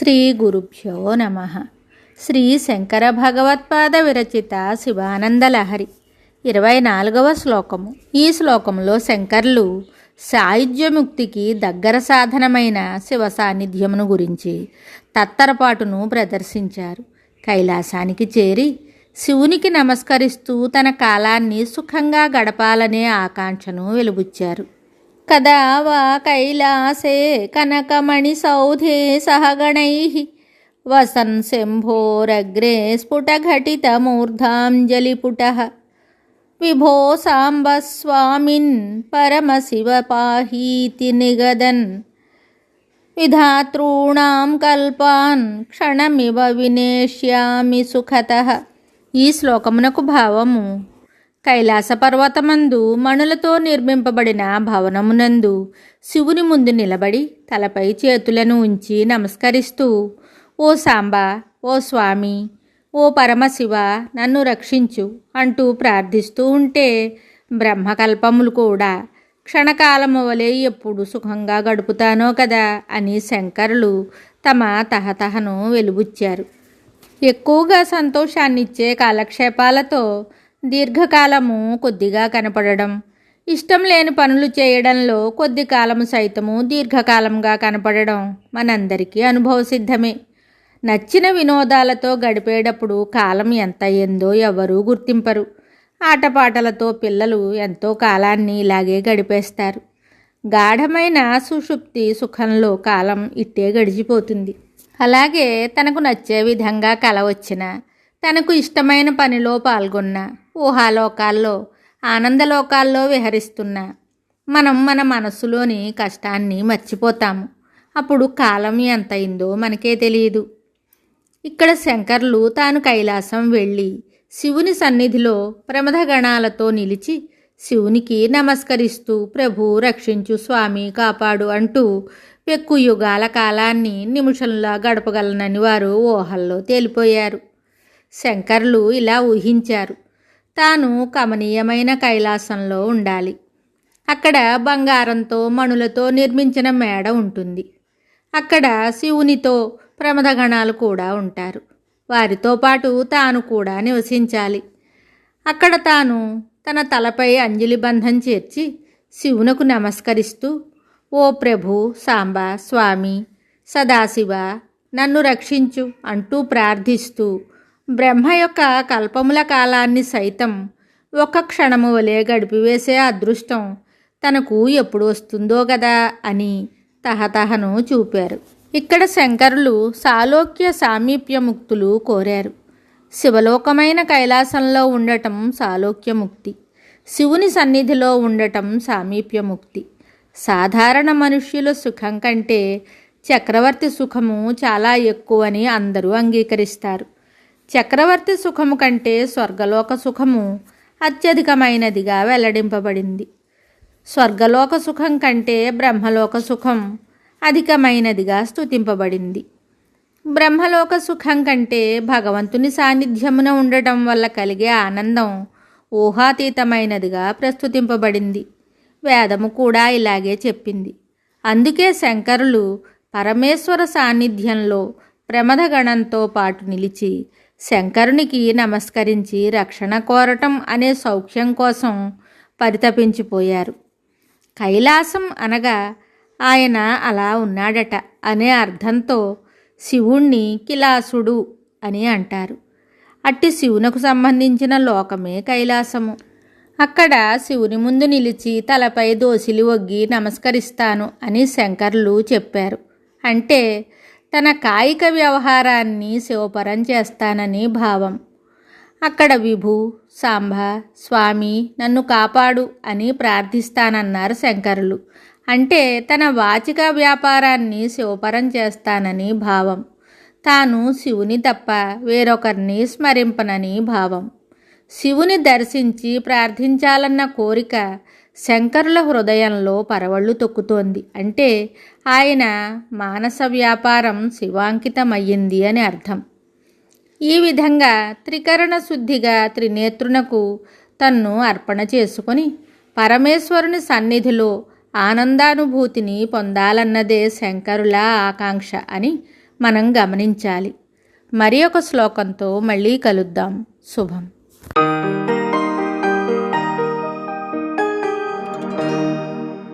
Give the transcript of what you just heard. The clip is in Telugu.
శ్రీ గురుభ్యో నమః. శ్రీ శంకర భగవత్పాద విరచిత శివానందలహరి 24వ శ్లోకము. ఈ శ్లోకంలో శంకర్లు సాయుధ్యముక్తికి దగ్గర సాధనమైన శివ సాన్నిధ్యమును గురించి తత్తరపాటును ప్రదర్శించారు. కైలాసానికి చేరి శివునికి నమస్కరిస్తూ తన కాలాన్ని సుఖంగా గడపాలనే ఆకాంక్షను వెలుబుచ్చారు. కదా వా కైలాసే కనకమణి సౌధే సహగణైః వసన్ శంభోరగ్రే స్ఫుటఘటితమూర్ధాంజలిపుటః విభో సాంబ స్వామిన్ పరమశివ పాహీతి నిగదన్ విధాతॄణాం కల్పాన్ క్షణమివ వినేష్యామి సుఖతః. ఈ శ్లోకమునకు భావము: కైలాస పర్వతమందు మణులతో నిర్మింపబడిన భవనమునందు శివుని ముందు నిలబడి తలపై చేతులను ఉంచి నమస్కరిస్తూ, ఓ సాంబా, ఓ స్వామి, ఓ పరమశివ, నన్ను రక్షించు అంటూ ప్రార్థిస్తూ ఉంటే బ్రహ్మకల్పములు కూడా క్షణకాలము వలె ఎప్పుడు సుఖంగా గడుపుతానో కదా అని శంకరులు తమ తహతహను వెలుబుచ్చారు. ఎక్కువగా సంతోషాన్నిచ్చే కాలక్షేపాలతో దీర్ఘకాలము కొద్దిగా కనపడడం, ఇష్టం లేని పనులు చేయడంలో కొద్ది కాలము సైతము దీర్ఘకాలంగా కనపడడం మనందరికీ అనుభవసిద్ధమే. నచ్చిన వినోదాలతో గడిపేటప్పుడు కాలం ఎంత అయ్యిందో ఎవరూ గుర్తింపరు. ఆటపాటలతో పిల్లలు ఎంతో కాలాన్ని ఇలాగే గడిపేస్తారు. గాఢమైన సుషుప్తి సుఖంలో కాలం ఇట్టే గడిచిపోతుంది. అలాగే తనకు నచ్చే విధంగా కల వచ్చిన, తనకు ఇష్టమైన పనిలో పాల్గొన్న, ఊహాలోకాల్లో ఆనందలోకాల్లో విహరిస్తున్న మనం మన మనస్సులోని కష్టాన్ని మర్చిపోతాము. అప్పుడు కాలం ఎంత అయిందో మనకే తెలియదు. ఇక్కడ శంకర్లు తాను కైలాసం వెళ్ళి శివుని సన్నిధిలో ప్రమథగణాలతో నిలిచి శివునికి నమస్కరిస్తూ, ప్రభు రక్షించు, స్వామి కాపాడు అంటూ పెక్కు యుగాల కాలాన్ని నిమిషంలా గడపగలనని వారు ఊహల్లో తేలిపోయారు. శంకర్లు ఇలా ఊహించారు: తాను కమనీయమైన కైలాసంలో ఉండాలి. అక్కడ బంగారంతో మణులతో నిర్మించిన మేడ ఉంటుంది. అక్కడ శివునితో ప్రమథగణాలు కూడా ఉంటారు. వారితో పాటు తాను కూడా నివసించాలి. అక్కడ తాను తన తలపై అంజలి బంధం చేర్చి శివునకు నమస్కరిస్తూ, ఓ ప్రభు, సాంబ, స్వామి, సదాశివ, నన్ను రక్షించు అంటూ ప్రార్థిస్తూ బ్రహ్మ యొక్క కల్పముల కాలాన్ని సైతం ఒక క్షణము వలె గడిపివేసే అదృష్టం తనకు ఎప్పుడు వస్తుందో కదా అని తహతహను చూపారు. ఇక్కడ శంకరులు సాలోక్య సామీప్యముక్తులు కోరారు. శివలోకమైన కైలాసంలో ఉండటం సాలోక్యముక్తి, శివుని సన్నిధిలో ఉండటం సామీప్యముక్తి. సాధారణ మనుష్యుల సుఖం కంటే చక్రవర్తి సుఖము చాలా ఎక్కువని అందరూ అంగీకరిస్తారు. చక్రవర్తి సుఖము కంటే స్వర్గలోక సుఖము అత్యధికమైనదిగా వెల్లడింపబడింది. స్వర్గలోక సుఖం కంటే బ్రహ్మలోక సుఖం అధికమైనదిగా స్తుతింపబడింది. బ్రహ్మలోక సుఖం కంటే భగవంతుని సాన్నిధ్యమున ఉండటం వల్ల కలిగే ఆనందం ఊహాతీతమైనదిగా ప్రస్తుతింపబడింది. వేదము కూడా ఇలాగే చెప్పింది. అందుకే శంకరులు పరమేశ్వర సాన్నిధ్యంలో ప్రమథగణంతో పాటు నిలిచి శంకరునికి నమస్కరించి రక్షణ కోరటం అనే సౌఖ్యం కోసం పరితపించిపోయారు. కైలాసం అనగా ఆయన అలా ఉన్నాడట అనే అర్థంతో శివుణ్ణి కిలాసుడు అని అంటారు. అట్టి శివునకు సంబంధించిన లోకమే కైలాసము. అక్కడ శివుని ముందు నిలిచి తలపై దోసిలి ఒగ్గి నమస్కరిస్తాను అని శంకర్లు చెప్పారు. అంటే తన కాయిక వ్యవహారాన్ని శివపరం చేస్తానని భావం. అక్కడ విభు, సాంబ, స్వామి, నన్ను కాపాడు అని ప్రార్థిస్తానన్నారు శంకరులు. అంటే తన వాచిక వ్యాపారాన్ని శివపరం చేస్తానని భావం. తాను శివుని తప్ప వేరొకరిని స్మరింపనని భావం. శివుని దర్శించి ప్రార్థించాలన్న కోరిక శంకరుల హృదయంలో పరవళ్ళు తొక్కుతోంది. అంటే ఆయన మానస వ్యాపారం శివాంకితమయ్యింది అని అర్థం. ఈ విధంగా త్రికరణ శుద్ధిగా త్రినేత్రునకు తన్ను అర్పణ చేసుకొని పరమేశ్వరుని సన్నిధిలో ఆనందానుభూతిని పొందాలన్నదే శంకరుల ఆకాంక్ష అని మనం గమనించాలి. మరి ఒక శ్లోకంతో మళ్ళీ కలుద్దాం. శుభం.